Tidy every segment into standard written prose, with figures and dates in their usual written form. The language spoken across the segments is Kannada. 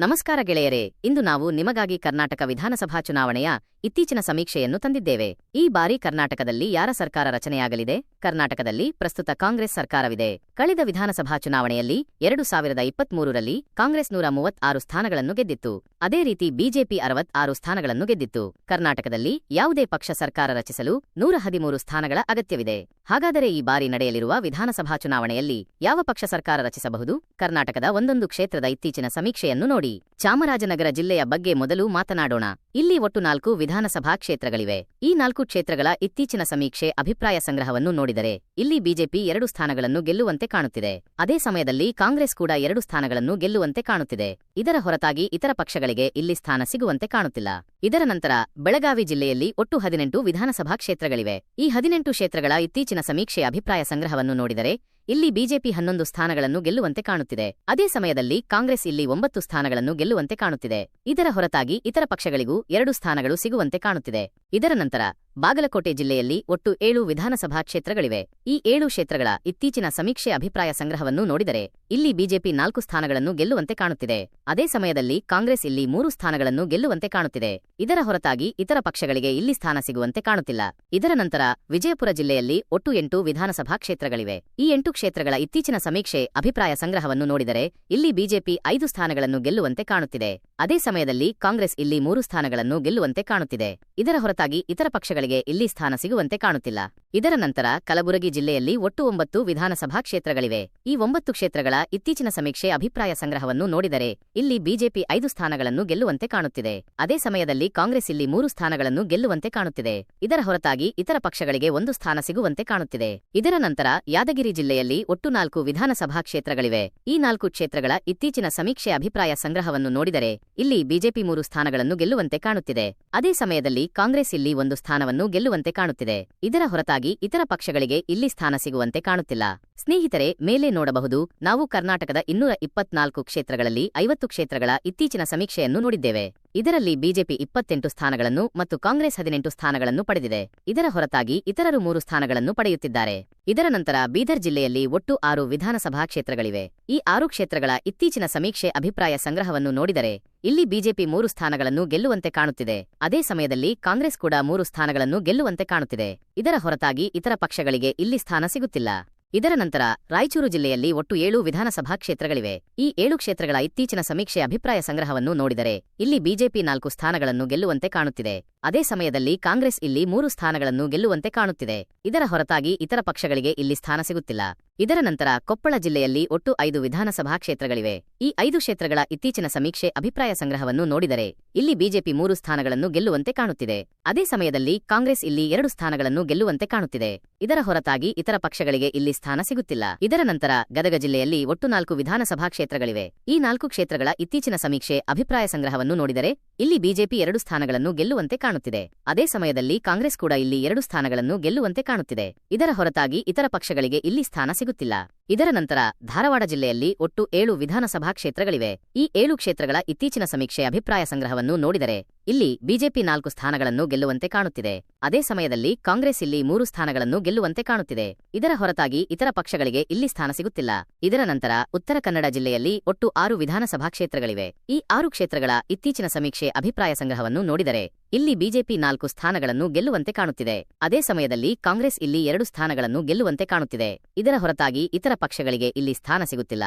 ನಮಸ್ಕಾರ ಗೆಳೆಯರೇ, ಇಂದು ನಾವು ನಿಮಗಾಗಿ ಕರ್ನಾಟಕ ವಿಧಾನಸಭಾ ಚುನಾವಣೆಯ ಇತ್ತೀಚಿನ ಸಮೀಕ್ಷೆಯನ್ನು ತಂದಿದ್ದೇವೆ. ಈ ಬಾರಿ ಕರ್ನಾಟಕದಲ್ಲಿ ಯಾರ ಸರ್ಕಾರ ರಚನೆಯಾಗಲಿದೆ? ಕರ್ನಾಟಕದಲ್ಲಿ ಪ್ರಸ್ತುತ ಕಾಂಗ್ರೆಸ್ ಸರ್ಕಾರವಿದೆ. ಕಳೆದ ವಿಧಾನಸಭಾ ಚುನಾವಣೆಯಲ್ಲಿ 2023ರಲ್ಲಿ ಕಾಂಗ್ರೆಸ್ 136 ಸ್ಥಾನಗಳನ್ನು ಗೆದ್ದಿತ್ತು. ಅದೇ ರೀತಿ ಬಿಜೆಪಿ 66 ಸ್ಥಾನಗಳನ್ನು ಗೆದ್ದಿತ್ತು. ಕರ್ನಾಟಕದಲ್ಲಿ ಯಾವುದೇ ಪಕ್ಷ ಸರ್ಕಾರ ರಚಿಸಲು 113 ಸ್ಥಾನಗಳ ಅಗತ್ಯವಿದೆ. ಹಾಗಾದರೆ ಈ ಬಾರಿ ನಡೆಯಲಿರುವ ವಿಧಾನಸಭಾ ಚುನಾವಣೆಯಲ್ಲಿ ಯಾವ ಪಕ್ಷ ಸರ್ಕಾರ ರಚಿಸಬಹುದು? ಕರ್ನಾಟಕದ ಒಂದೊಂದು ಕ್ಷೇತ್ರದ ಇತ್ತೀಚಿನ ಸಮೀಕ್ಷೆಯನ್ನು ನೋಡಿ. ಚಾಮರಾಜನಗರ ಜಿಲ್ಲೆಯ ಬಗ್ಗೆ ಮೊದಲು ಮಾತನಾಡೋಣ. ಇಲ್ಲಿ ಒಟ್ಟು 4 ವಿಧಾನಸಭಾ ಕ್ಷೇತ್ರಗಳಿವೆ. ಈ 4 ಕ್ಷೇತ್ರಗಳ ಇತ್ತೀಚಿನ ಸಮೀಕ್ಷೆ ಅಭಿಪ್ರಾಯ ಸಂಗ್ರಹವನ್ನು ನೋಡಿದರೆ ಇಲ್ಲಿ ಬಿಜೆಪಿ 2 ಸ್ಥಾನಗಳನ್ನು ಗೆಲ್ಲುವಂತೆ ಕಾಣುತ್ತಿದೆ. ಅದೇ ಸಮಯದಲ್ಲಿ ಕಾಂಗ್ರೆಸ್ ಕೂಡ 2 ಸ್ಥಾನಗಳನ್ನು ಗೆಲ್ಲುವಂತೆ ಕಾಣುತ್ತಿದೆ. ಇದರ ಹೊರತಾಗಿ ಇತರ ಪಕ್ಷಗಳಿಗೆ ಇಲ್ಲಿ ಸ್ಥಾನ ಸಿಗುವಂತೆ ಕಾಣುತ್ತಿಲ್ಲ. ಇದರ ನಂತರ ಬೆಳಗಾವಿ ಜಿಲ್ಲೆಯಲ್ಲಿ ಒಟ್ಟು 18 ವಿಧಾನಸಭಾ ಕ್ಷೇತ್ರಗಳಿವೆ. ಈ 18 ಕ್ಷೇತ್ರಗಳ ಇತ್ತೀಚಿನ ಸಮೀಕ್ಷೆ ಅಭಿಪ್ರಾಯ ಸಂಗ್ರಹವನ್ನು ನೋಡಿದರೆ ಇಲ್ಲಿ ಬಿಜೆಪಿ 11 ಸ್ಥಾನಗಳನ್ನು ಗೆಲ್ಲುವಂತೆ ಕಾಣುತ್ತಿದೆ. ಅದೇ ಸಮಯದಲ್ಲಿ ಕಾಂಗ್ರೆಸ್ ಇಲ್ಲಿ 9 ಸ್ಥಾನಗಳನ್ನು ಗೆಲ್ಲುವಂತೆ ಕಾಣುತ್ತಿದೆ. ಇದರ ಹೊರತಾಗಿ ಇತರ ಪಕ್ಷಗಳಿಗೂ 2 ಸ್ಥಾನಗಳು ಸಿಗುವಂತೆ ಕಾಣುತ್ತಿದೆ. ಇದರ ನಂತರ ಬಾಗಲಕೋಟೆ ಜಿಲ್ಲೆಯಲ್ಲಿ ಒಟ್ಟು 7 ವಿಧಾನಸಭಾ ಕ್ಷೇತ್ರಗಳಿವೆ. ಈ 7 ಕ್ಷೇತ್ರಗಳ ಇತ್ತೀಚಿನ ಸಮೀಕ್ಷೆ ಅಭಿಪ್ರಾಯ ಸಂಗ್ರಹವನ್ನು ನೋಡಿದರೆ ಇಲ್ಲಿ ಬಿಜೆಪಿ 4 ಸ್ಥಾನಗಳನ್ನು ಗೆಲ್ಲುವಂತೆ ಕಾಣುತ್ತಿದೆ. ಅದೇ ಸಮಯದಲ್ಲಿ ಕಾಂಗ್ರೆಸ್ ಇಲ್ಲಿ 3 ಸ್ಥಾನಗಳನ್ನು ಗೆಲ್ಲುವಂತೆ ಕಾಣುತ್ತಿದೆ. ಇದರ ಹೊರತಾಗಿ ಇತರ ಪಕ್ಷಗಳಿಗೆ ಇಲ್ಲಿ ಸ್ಥಾನ ಸಿಗುವಂತೆ ಕಾಣುತ್ತಿಲ್ಲ. ಇದರ ನಂತರ ವಿಜಯಪುರ ಜಿಲ್ಲೆಯಲ್ಲಿ ಒಟ್ಟು 8 ವಿಧಾನಸಭಾ ಕ್ಷೇತ್ರಗಳಿವೆ. ಈ 8 ಕ್ಷೇತ್ರಗಳ ಇತ್ತೀಚಿನ ಸಮೀಕ್ಷೆ ಅಭಿಪ್ರಾಯ ಸಂಗ್ರಹವನ್ನು ನೋಡಿದರೆ ಇಲ್ಲಿ ಬಿಜೆಪಿ 5 ಸ್ಥಾನಗಳನ್ನು ಗೆಲ್ಲುವಂತೆ ಕಾಣುತ್ತಿದೆ. ಅದೇ ಸಮಯದಲ್ಲಿ ಕಾಂಗ್ರೆಸ್ ಇಲ್ಲಿ 3 ಸ್ಥಾನಗಳನ್ನು ಗೆಲ್ಲುವಂತೆ ಕಾಣುತ್ತಿದೆ. ಇದರ ಹೊರತಾಗಿ ಇತರ ಪಕ್ಷಗಳಿಗೆ ಇಲ್ಲಿ ಸ್ಥಾನ ಸಿಗುವಂತೆ ಕಾಣುತ್ತಿಲ್ಲ. ಇದರ ನಂತರ ಕಲಬುರಗಿ ಜಿಲ್ಲೆಯಲ್ಲಿ ಒಟ್ಟು 9 ವಿಧಾನಸಭಾ ಕ್ಷೇತ್ರಗಳಿವೆ. ಈ 9 ಕ್ಷೇತ್ರಗಳ ಇತ್ತೀಚಿನ ಸಮೀಕ್ಷೆ ಅಭಿಪ್ರಾಯ ಸಂಗ್ರಹವನ್ನು ನೋಡಿದರೆ ಇಲ್ಲಿ ಬಿಜೆಪಿ 5 ಸ್ಥಾನಗಳನ್ನು ಗೆಲ್ಲುವಂತೆ ಕಾಣುತ್ತಿದೆ. ಅದೇ ಸಮಯದಲ್ಲಿ ಕಾಂಗ್ರೆಸ್ ಇಲ್ಲಿ 3 ಸ್ಥಾನಗಳನ್ನು ಗೆಲ್ಲುವಂತೆ ಕಾಣುತ್ತಿದೆ. ಇದರ ಹೊರತಾಗಿ ಇತರ ಪಕ್ಷಗಳಿಗೆ 1 ಸ್ಥಾನ ಸಿಗುವಂತೆ ಕಾಣುತ್ತಿದೆ. ಇದರ ನಂತರ ಯಾದಗಿರಿ ಜಿಲ್ಲೆಯಲ್ಲಿ ಒಟ್ಟು 4 ವಿಧಾನಸಭಾ ಕ್ಷೇತ್ರಗಳಿವೆ. ಈ 4 ಕ್ಷೇತ್ರಗಳ ಇತ್ತೀಚಿನ ಸಮೀಕ್ಷೆ ಅಭಿಪ್ರಾಯ ಸಂಗ್ರಹವನ್ನು ನೋಡಿದರೆ ಇಲ್ಲಿ ಬಿಜೆಪಿ 3 ಸ್ಥಾನಗಳನ್ನು ಗೆಲ್ಲುವಂತೆ ಕಾಣುತ್ತಿದೆ. ಅದೇ ಸಮಯದಲ್ಲಿ ಕಾಂಗ್ರೆಸ್ ಇಲ್ಲಿ 1 ಸ್ಥಾನವನ್ನು ಗೆಲ್ಲುವಂತೆ ಕಾಣುತ್ತಿದೆ. ಇದರ ಹೊರತಾಗಿ ಇತರ ಪಕ್ಷಗಳಿಗೆ ಇಲ್ಲಿ ಸ್ಥಾನ ಸಿಗುವಂತೆ ಕಾಣುತ್ತಿಲ್ಲ. ಸ್ನೇಹಿತರೆ, ಮೇಲೆ ನೋಡಬಹುದು, ನಾವು ಕರ್ನಾಟಕದ 224 ಕ್ಷೇತ್ರಗಳಲ್ಲಿ 50 ಕ್ಷೇತ್ರಗಳ ಇತ್ತೀಚಿನ ಸಮೀಕ್ಷೆಯನ್ನು ನೋಡಿದ್ದೇವೆ. ಇದರಲ್ಲಿ ಬಿಜೆಪಿ 28 ಸ್ಥಾನಗಳನ್ನು ಮತ್ತು ಕಾಂಗ್ರೆಸ್ 18 ಸ್ಥಾನಗಳನ್ನು ಪಡೆದಿದೆ. ಇದರ ಹೊರತಾಗಿ ಇತರರು 3 ಸ್ಥಾನಗಳನ್ನು ಪಡೆಯುತ್ತಿದ್ದಾರೆ. ಇದರ ನಂತರ ಬೀದರ್ ಜಿಲ್ಲೆಯಲ್ಲಿ ಒಟ್ಟು 6 ವಿಧಾನಸಭಾ ಕ್ಷೇತ್ರಗಳಿವೆ. ಈ 6 ಕ್ಷೇತ್ರಗಳ ಇತ್ತೀಚಿನ ಸಮೀಕ್ಷೆ ಅಭಿಪ್ರಾಯ ಸಂಗ್ರಹವನ್ನು ನೋಡಿದರೆ ಇಲ್ಲಿ ಬಿಜೆಪಿ 3 ಸ್ಥಾನಗಳನ್ನು ಗೆಲ್ಲುವಂತೆ ಕಾಣುತ್ತಿದೆ. ಅದೇ ಸಮಯದಲ್ಲಿ ಕಾಂಗ್ರೆಸ್ ಕೂಡ 3 ಸ್ಥಾನಗಳನ್ನು ಗೆಲ್ಲುವಂತೆ ಕಾಣುತ್ತಿದೆ. ಇದರ ಹೊರತಾಗಿ ಇತರ ಪಕ್ಷಗಳಿಗೆ ಇಲ್ಲಿ ಸ್ಥಾನ ಸಿಗುತ್ತಿಲ್ಲ. ಇದರ ನಂತರ ರಾಯಚೂರು ಜಿಲ್ಲೆಯಲ್ಲಿ ಒಟ್ಟು 7 ವಿಧಾನಸಭಾ ಕ್ಷೇತ್ರಗಳಿವೆ. ಈ 7 ಕ್ಷೇತ್ರಗಳ ಇತ್ತೀಚಿನ ಸಮೀಕ್ಷೆ ಅಭಿಪ್ರಾಯ ಸಂಗ್ರಹವನ್ನು ನೋಡಿದರೆ ಇಲ್ಲಿ ಬಿಜೆಪಿ 4 ಸ್ಥಾನಗಳನ್ನು ಗೆಲ್ಲುವಂತೆ ಕಾಣುತ್ತಿದೆ. ಅದೇ ಸಮಯದಲ್ಲಿ ಕಾಂಗ್ರೆಸ್ ಇಲ್ಲಿ 3 ಸ್ಥಾನಗಳನ್ನು ಗೆಲ್ಲುವಂತೆ ಕಾಣುತ್ತಿದೆ. ಇದರ ಹೊರತಾಗಿ ಇತರ ಪಕ್ಷಗಳಿಗೆ ಇಲ್ಲಿ ಸ್ಥಾನ ಸಿಗುತ್ತಿಲ್ಲ. ಇದರ ನಂತರ ಕೊಪ್ಪಳ ಜಿಲ್ಲೆಯಲ್ಲಿ ಒಟ್ಟು 5 ವಿಧಾನಸಭಾ ಕ್ಷೇತ್ರಗಳಿವೆ. ಈ 5 ಕ್ಷೇತ್ರಗಳ ಇತ್ತೀಚಿನ ಸಮೀಕ್ಷೆ ಅಭಿಪ್ರಾಯ ಸಂಗ್ರಹವನ್ನು ನೋಡಿದರೆ ಇಲ್ಲಿ ಬಿಜೆಪಿ 3 ಸ್ಥಾನಗಳನ್ನು ಗೆಲ್ಲುವಂತೆ ಕಾಣುತ್ತಿದೆ. ಅದೇ ಸಮಯದಲ್ಲಿ ಕಾಂಗ್ರೆಸ್ ಇಲ್ಲಿ 2 ಸ್ಥಾನಗಳನ್ನು ಗೆಲ್ಲುವಂತೆ ಕಾಣುತ್ತಿದೆ. ಇದರ ಹೊರತಾಗಿ ಇತರ ಪಕ್ಷಗಳಿಗೆ ಇಲ್ಲಿ ಸ್ಥಾನ ಸಿಗುತ್ತಿಲ್ಲ. ಇದರ ನಂತರ ಗದಗ ಜಿಲ್ಲೆಯಲ್ಲಿ ಒಟ್ಟು 4 ವಿಧಾನಸಭಾ ಕ್ಷೇತ್ರಗಳಿವೆ. ಈ 4 ಕ್ಷೇತ್ರಗಳ ಇತ್ತೀಚಿನ ಸಮೀಕ್ಷೆ ಅಭಿಪ್ರಾಯ ಸಂಗ್ರಹವನ್ನು ನೋಡಿದರೆ ಇಲ್ಲಿ ಬಿಜೆಪಿ 2 ಸ್ಥಾನಗಳನ್ನು ಗೆಲ್ಲುವಂತೆ ಕಾಣುತ್ತಿದೆ. ಅದೇ ಸಮಯದಲ್ಲಿ ಕಾಂಗ್ರೆಸ್ ಕೂಡ ಇಲ್ಲಿ 2 ಸ್ಥಾನಗಳನ್ನು ಗೆಲ್ಲುವಂತೆ ಕಾಣುತ್ತಿದೆ. ಇದರ ಹೊರತಾಗಿ ಇತರ ಪಕ್ಷಗಳಿಗೆ ಇಲ್ಲಿ ಸ್ಥಾನ ಸಿಗುತ್ತಿಲ್ಲ. ಇದರ ನಂತರ ಧಾರವಾಡ ಜಿಲ್ಲೆಯಲ್ಲಿ ಒಟ್ಟು 7 ವಿಧಾನಸಭಾ ಕ್ಷೇತ್ರಗಳಿವೆ. ಈ 7 ಕ್ಷೇತ್ರಗಳ ಇತ್ತೀಚಿನ ಸಮೀಕ್ಷೆ ಅಭಿಪ್ರಾಯ ಸಂಗ್ರಹವನ್ನು ನೋಡಿದರೆ ಇಲ್ಲಿ ಬಿಜೆಪಿ 4 ಸ್ಥಾನಗಳನ್ನು ಗೆಲ್ಲುವಂತೆ ಕಾಣುತ್ತಿದೆ. ಅದೇ ಸಮಯದಲ್ಲಿ ಕಾಂಗ್ರೆಸ್ ಇಲ್ಲಿ 3 ಸ್ಥಾನಗಳನ್ನು ಗೆಲ್ಲುವಂತೆ ಕಾಣುತ್ತಿದೆ. ಇದರ ಹೊರತಾಗಿ ಇತರ ಪಕ್ಷಗಳಿಗೆ ಇಲ್ಲಿ ಸ್ಥಾನ ಸಿಗುತ್ತಿಲ್ಲ. ಇದರ ನಂತರ ಉತ್ತರ ಕನ್ನಡ ಜಿಲ್ಲೆಯಲ್ಲಿ ಒಟ್ಟು 6 ವಿಧಾನಸಭಾ ಕ್ಷೇತ್ರಗಳಿವೆ. ಈ 6 ಕ್ಷೇತ್ರಗಳ ಇತ್ತೀಚಿನ ಸಮೀಕ್ಷೆ ಅಭಿಪ್ರಾಯ ಸಂಗ್ರಹವನ್ನು ನೋಡಿದರೆ ಇಲ್ಲಿ ಬಿಜೆಪಿ 4 ಸ್ಥಾನಗಳನ್ನು ಗೆಲ್ಲುವಂತೆ ಕಾಣುತ್ತಿದೆ. ಅದೇ ಸಮಯದಲ್ಲಿ ಕಾಂಗ್ರೆಸ್ ಇಲ್ಲಿ 2 ಸ್ಥಾನಗಳನ್ನು ಗೆಲ್ಲುವಂತೆ ಕಾಣುತ್ತಿದೆ. ಇದರ ಹೊರತಾಗಿ ಇತರ ಪಕ್ಷಗಳಿಗೆ ಇಲ್ಲಿ ಸ್ಥಾನ ಸಿಗುತ್ತಿಲ್ಲ.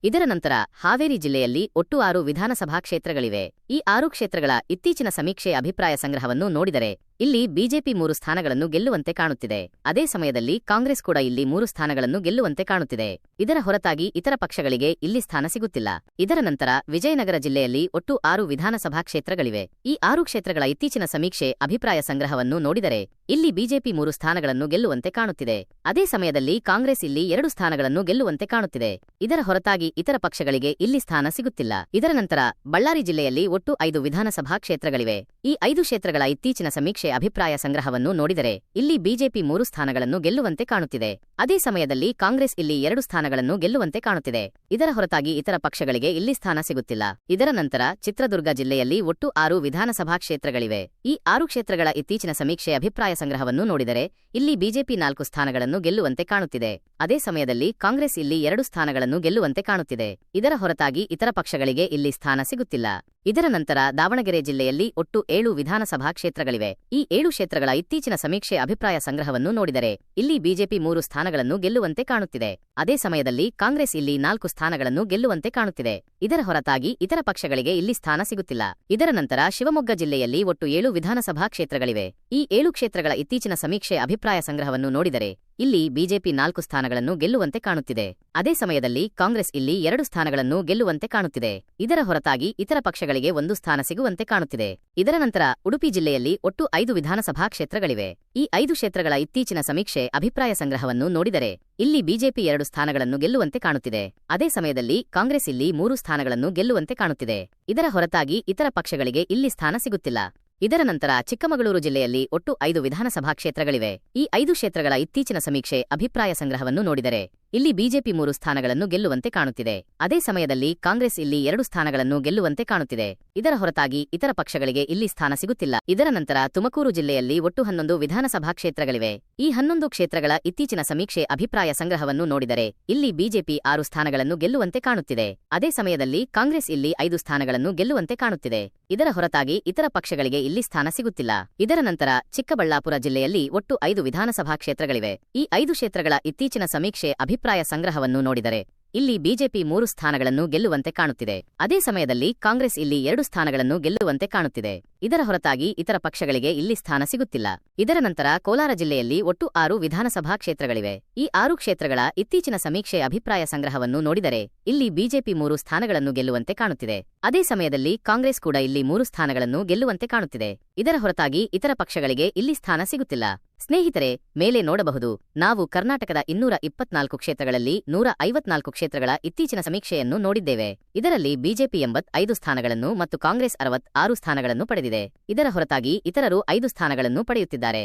ಇದರ ನಂತರ ಹಾವೇರಿ ಜಿಲ್ಲೆಯಲ್ಲಿ ಒಟ್ಟು 6 ವಿಧಾನಸಭಾ ಕ್ಷೇತ್ರಗಳಿವೆ. ಈ 6 ಕ್ಷೇತ್ರಗಳ ಇತ್ತೀಚಿನ ಸಮೀಕ್ಷೆ ಅಭಿಪ್ರಾಯ ಸಂಗ್ರಹವನ್ನು ನೋಡಿದರೆ ಇಲ್ಲಿ ಬಿಜೆಪಿ 3 ಸ್ಥಾನಗಳನ್ನು ಗೆಲ್ಲುವಂತೆ ಕಾಣುತ್ತಿದೆ. ಅದೇ ಸಮಯದಲ್ಲಿ ಕಾಂಗ್ರೆಸ್ ಕೂಡ ಇಲ್ಲಿ 3 ಸ್ಥಾನಗಳನ್ನು ಗೆಲ್ಲುವಂತೆ ಕಾಣುತ್ತಿದೆ. ಇದರ ಹೊರತಾಗಿ ಇತರ ಪಕ್ಷಗಳಿಗೆ ಇಲ್ಲಿ ಸ್ಥಾನ ಸಿಗುತ್ತಿಲ್ಲ. ಇದರ ನಂತರ ವಿಜಯನಗರ ಜಿಲ್ಲೆಯಲ್ಲಿ ಒಟ್ಟು 6 ವಿಧಾನಸಭಾ ಕ್ಷೇತ್ರಗಳಿವೆ. ಈ 6 ಕ್ಷೇತ್ರಗಳ ಇತ್ತೀಚಿನ ಸಮೀಕ್ಷೆ ಅಭಿಪ್ರಾಯ ಸಂಗ್ರಹವನ್ನು ನೋಡಿದರೆ ಇಲ್ಲಿ ಬಿಜೆಪಿ 3 ಸ್ಥಾನಗಳನ್ನು ಗೆಲ್ಲುವಂತೆ ಕಾಣುತ್ತಿದೆ. ಅದೇ ಸಮಯದಲ್ಲಿ ಕಾಂಗ್ರೆಸ್ ಇಲ್ಲಿ 2 ಸ್ಥಾನಗಳನ್ನು ಗೆಲ್ಲುವಂತೆ ಕಾಣುತ್ತಿದೆ. ಇದರ ಹೊರತಾಗಿ ಇತರ ಪಕ್ಷಗಳಿಗೆ ಇಲ್ಲಿ ಸ್ಥಾನ ಸಿಗುತ್ತಿಲ್ಲ. ಇದರ ನಂತರ ಬಳ್ಳಾರಿ ಜಿಲ್ಲೆಯಲ್ಲಿ ಒಟ್ಟು 5 ವಿಧಾನಸಭಾ ಕ್ಷೇತ್ರಗಳಿವೆ. ಈ 5 ಕ್ಷೇತ್ರಗಳ ಇತ್ತೀಚಿನ ಸಮೀಕ್ಷೆ ಅಭಿಪ್ರಾಯ ಸಂಗ್ರಹವನ್ನು ನೋಡಿದರೆ ಇಲ್ಲಿ ಬಿಜೆಪಿ 3 ಸ್ಥಾನಗಳನ್ನು ಗೆಲ್ಲುವಂತೆ ಕಾಣುತ್ತಿದೆ. ಅದೇ ಸಮಯದಲ್ಲಿ ಕಾಂಗ್ರೆಸ್ ಇಲ್ಲಿ 2 ಸ್ಥಾನಗಳನ್ನು ಗೆಲ್ಲುವಂತೆ ಕಾಣುತ್ತಿದೆ. ಇದರ ಹೊರತಾಗಿ ಇತರ ಪಕ್ಷಗಳಿಗೆ ಇಲ್ಲಿ ಸ್ಥಾನ ಸಿಗುತ್ತಿಲ್ಲ. ಇದರ ನಂತರ ಚಿತ್ರದುರ್ಗ ಜಿಲ್ಲೆಯಲ್ಲಿ ಒಟ್ಟು 6 ವಿಧಾನಸಭಾ ಕ್ಷೇತ್ರಗಳಿವೆ. ಈ 6 ಕ್ಷೇತ್ರಗಳ ಇತ್ತೀಚಿನ ಸಮೀಕ್ಷೆ ಅಭಿಪ್ರಾಯ ಸಂಗ್ರಹವನ್ನು ನೋಡಿದರೆ ಇಲ್ಲಿ ಬಿಜೆಪಿ 4 ಸ್ಥಾನಗಳನ್ನು ಗೆಲ್ಲುವಂತೆ ಕಾಣುತ್ತಿದೆ. ಅದೇ ಸಮಯದಲ್ಲಿ ಕಾಂಗ್ರೆಸ್ ಇಲ್ಲಿ 2 ಸ್ಥಾನಗಳನ್ನು ಗೆಲ್ಲುವಂತೆ ಕಾಣುತ್ತಿದೆ. ಇದರ ಹೊರತಾಗಿ ಇತರ ಪಕ್ಷಗಳಿಗೆ ಇಲ್ಲಿ ಸ್ಥಾನ ಸಿಗುತ್ತಿಲ್ಲ. ಇದರ ನಂತರ ದಾವಣಗೆರೆ ಜಿಲ್ಲೆಯಲ್ಲಿ ಒಟ್ಟು 7 ವಿಧಾನಸಭಾ ಕ್ಷೇತ್ರಗಳಿವೆ. ಈ 7 ಕ್ಷೇತ್ರಗಳ ಇತ್ತೀಚಿನ ಸಮೀಕ್ಷೆ ಅಭಿಪ್ರಾಯ ಸಂಗ್ರಹವನ್ನು ನೋಡಿದರೆ ಇಲ್ಲಿ ಬಿಜೆಪಿ 3 ಸ್ಥಾನಗಳನ್ನು ಗೆಲ್ಲುವಂತೆ ಕಾಣುತ್ತಿದೆ. ಅದೇ ಸಮಯದಲ್ಲಿ ಕಾಂಗ್ರೆಸ್ ಇಲ್ಲಿ 4 ಸ್ಥಾನಗಳನ್ನು ಗೆಲ್ಲುವಂತೆ ಕಾಣುತ್ತಿದೆ. ಇದರ ಹೊರತಾಗಿ ಇತರ ಪಕ್ಷಗಳಿಗೆ ಇಲ್ಲಿ ಸ್ಥಾನ ಸಿಗುತ್ತಿಲ್ಲ. ಇದರ ನಂತರ ಶಿವಮೊಗ್ಗ ಜಿಲ್ಲೆಯಲ್ಲಿ ಒಟ್ಟು 7 ವಿಧಾನಸಭಾ ಕ್ಷೇತ್ರಗಳಿವೆ. ಈ 7 ಕ್ಷೇತ್ರಗಳ ಇತ್ತೀಚಿನ ಸಮೀಕ್ಷೆ ಅಭಿಪ್ರಾಯ ಸಂಗ್ರಹವನ್ನು ನೋಡಿದರೆ ಇಲ್ಲಿ ಬಿಜೆಪಿ 4 ಸ್ಥಾನಗಳನ್ನು ಗೆಲ್ಲುವಂತೆ ಕಾಣುತ್ತಿದೆ. ಅದೇ ಸಮಯದಲ್ಲಿ ಕಾಂಗ್ರೆಸ್ ಇಲ್ಲಿ 2 ಸ್ಥಾನಗಳನ್ನು ಗೆಲ್ಲುವಂತೆ ಕಾಣುತ್ತಿದೆ. ಇದರ ಹೊರತಾಗಿ ಇತರ ಪಕ್ಷಗಳಿಗೆ 1 ಸ್ಥಾನ ಸಿಗುವಂತೆ ಕಾಣುತ್ತಿದೆ. ಇದರ ನಂತರ ಉಡುಪಿ ಜಿಲ್ಲೆಯಲ್ಲಿ ಒಟ್ಟು 5 ವಿಧಾನಸಭಾ ಕ್ಷೇತ್ರಗಳಿವೆ. ಈ 5 ಕ್ಷೇತ್ರಗಳ ಇತ್ತೀಚಿನ ಸಮೀಕ್ಷೆ ಅಭಿಪ್ರಾಯ ಸಂಗ್ರಹವನ್ನು ನೋಡಿದರೆ ಇಲ್ಲಿ ಬಿಜೆಪಿ 2 ಸ್ಥಾನಗಳನ್ನು ಗೆಲ್ಲುವಂತೆ ಕಾಣುತ್ತಿದೆ. ಅದೇ ಸಮಯದಲ್ಲಿ ಕಾಂಗ್ರೆಸ್ ಇಲ್ಲಿ 3 ಸ್ಥಾನಗಳನ್ನು ಗೆಲ್ಲುವಂತೆ ಕಾಣುತ್ತಿದೆ. ಇದರ ಹೊರತಾಗಿ ಇತರ ಪಕ್ಷಗಳಿಗೆ ಇಲ್ಲಿ ಸ್ಥಾನ ಸಿಗುತ್ತಿಲ್ಲ. ಇದರ ನಂತರ ಚಿಕ್ಕಮಗಳೂರು ಜಿಲ್ಲೆಯಲ್ಲಿ ಒಟ್ಟು 5 ವಿಧಾನಸಭಾ ಕ್ಷೇತ್ರಗಳಿವೆ. ಈ 5 ಕ್ಷೇತ್ರಗಳ ಇತ್ತೀಚಿನ ಸಮೀಕ್ಷೆ ಅಭಿಪ್ರಾಯ ಸಂಗ್ರಹವನ್ನು ನೋಡಿದರೆ ಇಲ್ಲಿ ಬಿಜೆಪಿ 3 ಸ್ಥಾನಗಳನ್ನು ಗೆಲ್ಲುವಂತೆ ಕಾಣುತ್ತಿದೆ. ಅದೇ ಸಮಯದಲ್ಲಿ ಕಾಂಗ್ರೆಸ್ ಇಲ್ಲಿ 2 ಸ್ಥಾನಗಳನ್ನು ಗೆಲ್ಲುವಂತೆ ಕಾಣುತ್ತಿದೆ. ಇದರ ಹೊರತಾಗಿ ಇತರ ಪಕ್ಷಗಳಿಗೆ ಇಲ್ಲಿ ಸ್ಥಾನ ಸಿಗುತ್ತಿಲ್ಲ. ಇದರ ನಂತರ ತುಮಕೂರು ಜಿಲ್ಲೆಯಲ್ಲಿ ಒಟ್ಟು 11 ವಿಧಾನಸಭಾ ಕ್ಷೇತ್ರಗಳಿವೆ. ಈ 11 ಕ್ಷೇತ್ರಗಳ ಇತ್ತೀಚಿನ ಸಮೀಕ್ಷೆ ಅಭಿಪ್ರಾಯ ಸಂಗ್ರಹವನ್ನು ನೋಡಿದರೆ ಇಲ್ಲಿ ಬಿಜೆಪಿ 6 ಸ್ಥಾನಗಳನ್ನು ಗೆಲ್ಲುವಂತೆ ಕಾಣುತ್ತಿದೆ. ಅದೇ ಸಮಯದಲ್ಲಿ ಕಾಂಗ್ರೆಸ್ ಇಲ್ಲಿ 5 ಸ್ಥಾನಗಳನ್ನು ಗೆಲ್ಲುವಂತೆ ಕಾಣುತ್ತಿದೆ. ಇದರ ಹೊರತಾಗಿ ಇತರ ಪಕ್ಷಗಳಿಗೆ ಇಲ್ಲಿ ಸ್ಥಾನ ಸಿಗುತ್ತಿಲ್ಲ. ಇದರ ನಂತರ ಚಿಕ್ಕಬಳ್ಳಾಪುರ ಜಿಲ್ಲೆಯಲ್ಲಿ ಒಟ್ಟು 5 ವಿಧಾನಸಭಾ ಕ್ಷೇತ್ರಗಳಿವೆ. ಈ 5 ಕ್ಷೇತ್ರಗಳ ಇತ್ತೀಚಿನ ಸಮೀಕ್ಷೆ ಅಭಿಪ್ರಾಯ ಸಂಗ್ರಹವನ್ನು ನೋಡಿದರೆ ಇಲ್ಲಿ ಬಿಜೆಪಿ 3 ಸ್ಥಾನಗಳನ್ನು ಗೆಲ್ಲುವಂತೆ ಕಾಣುತ್ತಿದೆ. ಅದೇ ಸಮಯದಲ್ಲಿ ಕಾಂಗ್ರೆಸ್ ಇಲ್ಲಿ 2 ಸ್ಥಾನಗಳನ್ನು ಗೆಲ್ಲುವಂತೆ ಕಾಣುತ್ತಿದೆ. ಇದರ ಹೊರತಾಗಿ ಇತರ ಪಕ್ಷಗಳಿಗೆ ಇಲ್ಲಿ ಸ್ಥಾನ ಸಿಗುತ್ತಿಲ್ಲ. ಇದರ ನಂತರ ಕೋಲಾರ ಜಿಲ್ಲೆಯಲ್ಲಿ ಒಟ್ಟು 6 ವಿಧಾನಸಭಾ ಕ್ಷೇತ್ರಗಳಿವೆ. ಈ 6 ಕ್ಷೇತ್ರಗಳ ಇತ್ತೀಚಿನ ಸಮೀಕ್ಷೆ ಅಭಿಪ್ರಾಯ ಸಂಗ್ರಹವನ್ನು ನೋಡಿದರೆ ಇಲ್ಲಿ ಬಿಜೆಪಿ 3 ಸ್ಥಾನಗಳನ್ನು ಗೆಲ್ಲುವಂತೆ ಕಾಣುತ್ತಿದೆ. ಅದೇ ಸಮಯದಲ್ಲಿ ಕಾಂಗ್ರೆಸ್ ಕೂಡ ಇಲ್ಲಿ 3 ಸ್ಥಾನಗಳನ್ನು ಗೆಲ್ಲುವಂತೆ ಕಾಣುತ್ತಿದೆ. ಇದರ ಹೊರತಾಗಿ ಇತರ ಪಕ್ಷಗಳಿಗೆ ಇಲ್ಲಿ ಸ್ಥಾನ ಸಿಗುತ್ತಿಲ್ಲ. ಸ್ನೇಹಿತರೆ, ಮೇಲೆ ನೋಡಬಹುದು ನಾವು ಕರ್ನಾಟಕದ 224 ಕ್ಷೇತ್ರಗಳಲ್ಲಿ 154 ಕ್ಷೇತ್ರಗಳ ಇತ್ತೀಚಿನ ಸಮೀಕ್ಷೆಯನ್ನು ನೋಡಿದ್ದೇವೆ. ಇದರಲ್ಲಿ ಬಿಜೆಪಿ 85 ಸ್ಥಾನಗಳನ್ನು ಮತ್ತು ಕಾಂಗ್ರೆಸ್ 66 ಸ್ಥಾನಗಳನ್ನು ಪಡೆದಿದೆ. ಇದರ ಹೊರತಾಗಿ ಇತರರು 5 ಸ್ಥಾನಗಳನ್ನು ಪಡೆಯುತ್ತಿದ್ದಾರೆ.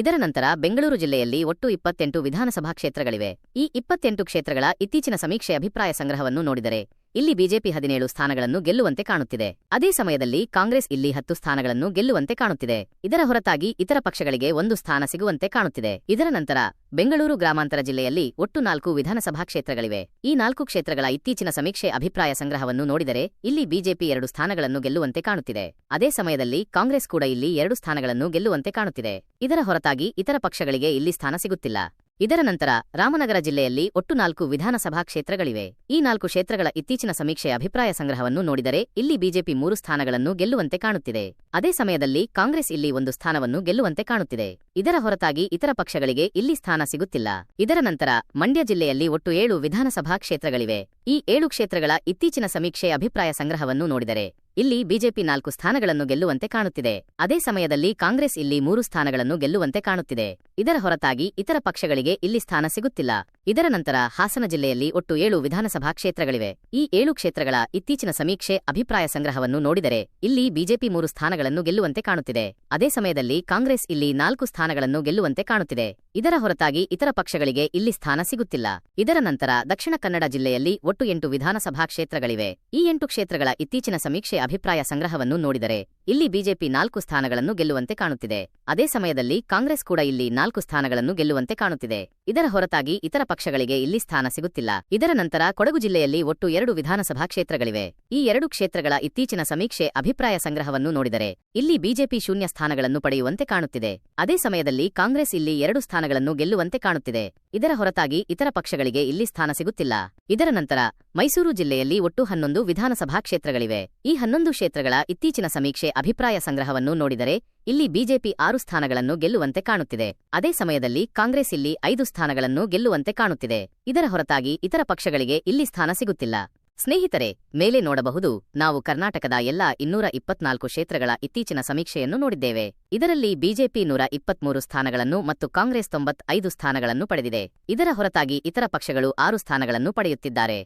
ಇದರ ನಂತರ ಬೆಂಗಳೂರು ಜಿಲ್ಲೆಯಲ್ಲಿ ಒಟ್ಟು 28 ವಿಧಾನಸಭಾ ಕ್ಷೇತ್ರಗಳಿವೆ. ಈ 28 ಕ್ಷೇತ್ರಗಳ ಇತ್ತೀಚಿನ ಸಮೀಕ್ಷೆ ಅಭಿಪ್ರಾಯ ಸಂಗ್ರಹವನ್ನು ನೋಡಿದರೆ ಇಲ್ಲಿ ಬಿಜೆಪಿ 17 ಸ್ಥಾನಗಳನ್ನು ಗೆಲ್ಲುವಂತೆ ಕಾಣುತ್ತಿದೆ. ಅದೇ ಸಮಯದಲ್ಲಿ ಕಾಂಗ್ರೆಸ್ ಇಲ್ಲಿ 10 ಸ್ಥಾನಗಳನ್ನು ಗೆಲ್ಲುವಂತೆ ಕಾಣುತ್ತಿದೆ. ಇದರ ಹೊರತಾಗಿ ಇತರ ಪಕ್ಷಗಳಿಗೆ 1 ಸ್ಥಾನ ಸಿಗುವಂತೆ ಕಾಣುತ್ತಿದೆ. ಇದರ ನಂತರ ಬೆಂಗಳೂರು ಗ್ರಾಮಾಂತರ ಜಿಲ್ಲೆಯಲ್ಲಿ ಒಟ್ಟು 4 ವಿಧಾನಸಭಾ ಕ್ಷೇತ್ರಗಳಿವೆ. ಈ 4 ಕ್ಷೇತ್ರಗಳ ಇತ್ತೀಚಿನ ಸಮೀಕ್ಷೆ ಅಭಿಪ್ರಾಯ ಸಂಗ್ರಹವನ್ನು ನೋಡಿದರೆ ಇಲ್ಲಿ ಬಿಜೆಪಿ 2 ಸ್ಥಾನಗಳನ್ನು ಗೆಲ್ಲುವಂತೆ ಕಾಣುತ್ತಿದೆ. ಅದೇ ಸಮಯದಲ್ಲಿ ಕಾಂಗ್ರೆಸ್ ಕೂಡ ಇಲ್ಲಿ 2 ಸ್ಥಾನಗಳನ್ನು ಗೆಲ್ಲುವಂತೆ ಕಾಣುತ್ತಿದೆ. ಇದರ ಹೊರತಾಗಿ ಇತರ ಪಕ್ಷಗಳಿಗೆ ಇಲ್ಲಿ ಸ್ಥಾನ ಸಿಗುತ್ತಿಲ್ಲ. ಇದರ ನಂತರ ರಾಮನಗರ ಜಿಲ್ಲೆಯಲ್ಲಿ ಒಟ್ಟು 4 ವಿಧಾನಸಭಾ ಕ್ಷೇತ್ರಗಳಿವೆ. ಈ 4 ಕ್ಷೇತ್ರಗಳ ಇತ್ತೀಚಿನ ಸಮೀಕ್ಷೆ ಅಭಿಪ್ರಾಯ ಸಂಗ್ರಹವನ್ನು ನೋಡಿದರೆ ಇಲ್ಲಿ ಬಿಜೆಪಿ 3 ಸ್ಥಾನಗಳನ್ನು ಗೆಲ್ಲುವಂತೆ ಕಾಣುತ್ತಿದೆ. ಅದೇ ಸಮಯದಲ್ಲಿ ಕಾಂಗ್ರೆಸ್ ಇಲ್ಲಿ 1 ಸ್ಥಾನವನ್ನು ಗೆಲ್ಲುವಂತೆ ಕಾಣುತ್ತಿದೆ. ಇದರ ಹೊರತಾಗಿ ಇತರ ಪಕ್ಷಗಳಿಗೆ ಇಲ್ಲಿ ಸ್ಥಾನ ಸಿಗುತ್ತಿಲ್ಲ. ಇದರ ನಂತರ ಮಂಡ್ಯ ಜಿಲ್ಲೆಯಲ್ಲಿ ಒಟ್ಟು 7 ವಿಧಾನಸಭಾ ಕ್ಷೇತ್ರಗಳಿವೆ. ಈ 7 ಕ್ಷೇತ್ರಗಳ ಇತ್ತೀಚಿನ ಸಮೀಕ್ಷೆ ಅಭಿಪ್ರಾಯ ಸಂಗ್ರಹವನ್ನು ನೋಡಿದರೆ ಇಲ್ಲಿ ಬಿಜೆಪಿ 4 ಸ್ಥಾನಗಳನ್ನು ಗೆಲ್ಲುವಂತೆ ಕಾಣುತ್ತಿದೆ. ಅದೇ ಸಮಯದಲ್ಲಿ ಕಾಂಗ್ರೆಸ್ ಇಲ್ಲಿ 3 ಸ್ಥಾನಗಳನ್ನು ಗೆಲ್ಲುವಂತೆ ಕಾಣುತ್ತಿದೆ. ಇದರ ಹೊರತಾಗಿ ಇತರ ಪಕ್ಷಗಳಿಗೆ ಇಲ್ಲಿ ಸ್ಥಾನ ಸಿಗುತ್ತಿಲ್ಲ. ಇದರ ನಂತರ ಹಾಸನ ಜಿಲ್ಲೆಯಲ್ಲಿ ಒಟ್ಟು 7 ವಿಧಾನಸಭಾ ಕ್ಷೇತ್ರಗಳಿವೆ. ಈ 7 ಕ್ಷೇತ್ರಗಳ ಇತ್ತೀಚಿನ ಸಮೀಕ್ಷೆ ಅಭಿಪ್ರಾಯ ಸಂಗ್ರಹವನ್ನು ನೋಡಿದರೆ ಇಲ್ಲಿ ಬಿಜೆಪಿ 3 ಸ್ಥಾನಗಳನ್ನು ಗೆಲ್ಲುವಂತೆ ಕಾಣುತ್ತಿದೆ. ಅದೇ ಸಮಯದಲ್ಲಿ ಕಾಂಗ್ರೆಸ್ ಇಲ್ಲಿ 4 ಸ್ಥಾನಗಳನ್ನು ಗೆಲ್ಲುವಂತೆ ಕಾಣುತ್ತಿದೆ. ಇದರ ಹೊರತಾಗಿ ಇತರ ಪಕ್ಷಗಳಿಗೆ ಇಲ್ಲಿ ಸ್ಥಾನ ಸಿಗುತ್ತಿಲ್ಲ. ಇದರ ನಂತರ ದಕ್ಷಿಣ ಕನ್ನಡ ಜಿಲ್ಲೆಯಲ್ಲಿ ಒಟ್ಟು 8 ವಿಧಾನಸಭಾ ಕ್ಷೇತ್ರಗಳಿವೆ. ಈ 8 ಕ್ಷೇತ್ರಗಳ ಇತ್ತೀಚಿನ ಸಮೀಕ್ಷೆ ಅಭಿಪ್ರಾಯ ಸಂಗ್ರಹವನ್ನು ನೋಡಿದರೆ ಇಲ್ಲಿ ಬಿಜೆಪಿ 4 ಸ್ಥಾನಗಳನ್ನು ಗೆಲ್ಲುವಂತೆ ಕಾಣುತ್ತಿದೆ. ಅದೇ ಸಮಯದಲ್ಲಿ ಕಾಂಗ್ರೆಸ್ ಕೂಡ ಇಲ್ಲಿ 4 ಸ್ಥಾನಗಳನ್ನು ಗೆಲ್ಲುವಂತೆ ಕಾಣುತ್ತಿದೆ. ಇದರ ಹೊರತಾಗಿ ಇತರ ಪಕ್ಷಗಳಿಗೆ ಇಲ್ಲಿ ಸ್ಥಾನ ಸಿಗುತ್ತಿಲ್ಲ. ಇದರ ನಂತರ ಕೊಡಗು ಜಿಲ್ಲೆಯಲ್ಲಿ ಒಟ್ಟು 2 ವಿಧಾನಸಭಾ ಕ್ಷೇತ್ರಗಳಿವೆ. ಈ 2 ಕ್ಷೇತ್ರಗಳ ಇತ್ತೀಚಿನ ಸಮೀಕ್ಷೆ ಅಭಿಪ್ರಾಯ ಸಂಗ್ರಹವನ್ನು ನೋಡಿದರೆ ಇಲ್ಲಿ ಬಿಜೆಪಿ 0 ಸ್ಥಾನಗಳನ್ನು ಪಡೆಯುವಂತೆ ಕಾಣುತ್ತಿದೆ. ಅದೇ ಸಮಯದಲ್ಲಿ ಕಾಂಗ್ರೆಸ್ ಇಲ್ಲಿ 2 ಸ್ಥಾನಗಳನ್ನು ಗೆಲ್ಲುವಂತೆ ಕಾಣುತ್ತಿದೆ. ಇದರ ಹೊರತಾಗಿ ಇತರ ಪಕ್ಷಗಳಿಗೆ ಇಲ್ಲಿ ಸ್ಥಾನ ಸಿಗುತ್ತಿಲ್ಲ. ಇದರ ನಂತರ ಮೈಸೂರು ಜಿಲ್ಲೆಯಲ್ಲಿ ಒಟ್ಟು 11 ವಿಧಾನಸಭಾ ಕ್ಷೇತ್ರಗಳಿವೆ. ಈ 11 ಕ್ಷೇತ್ರಗಳ ಇತ್ತೀಚಿನ ಸಮೀಕ್ಷೆ ಅಭಿಪ್ರಾಯ ಸಂಗ್ರಹವನ್ನು ನೋಡಿದರೆ ಇಲ್ಲಿ ಬಿಜೆಪಿ 6 ಸ್ಥಾನಗಳನ್ನು ಗೆಲ್ಲುವಂತೆ ಕಾಣುತ್ತಿದೆ. ಅದೇ ಸಮಯದಲ್ಲಿ ಕಾಂಗ್ರೆಸ್ ಇಲ್ಲಿ 5 ಸ್ಥಾನಗಳನ್ನು ಗೆಲ್ಲುವಂತೆ ಕಾಣುತ್ತಿದೆ. ಇದರ ಹೊರತಾಗಿ ಇತರ ಪಕ್ಷಗಳಿಗೆ ಇಲ್ಲಿ ಸ್ಥಾನ ಸಿಗುತ್ತಿಲ್ಲ. ಸ್ನೇಹಿತರೆ, ಮೇಲೆ ನೋಡಬಹುದು ನಾವು ಕರ್ನಾಟಕದ ಎಲ್ಲಾ 224 ಕ್ಷೇತ್ರಗಳ ಇತ್ತೀಚಿನ ಸಮೀಕ್ಷೆಯನ್ನು ನೋಡಿದ್ದೇವೆ. ಇದರಲ್ಲಿ ಬಿಜೆಪಿ 123 ಸ್ಥಾನಗಳನ್ನು ಮತ್ತು ಕಾಂಗ್ರೆಸ್ 95 ಸ್ಥಾನಗಳನ್ನು ಪಡೆದಿದೆ. ಇದರ ಹೊರತಾಗಿ ಇತರ ಪಕ್ಷಗಳು 6 ಸ್ಥಾನಗಳನ್ನು ಪಡೆಯುತ್ತಿದ್ದಾರೆ.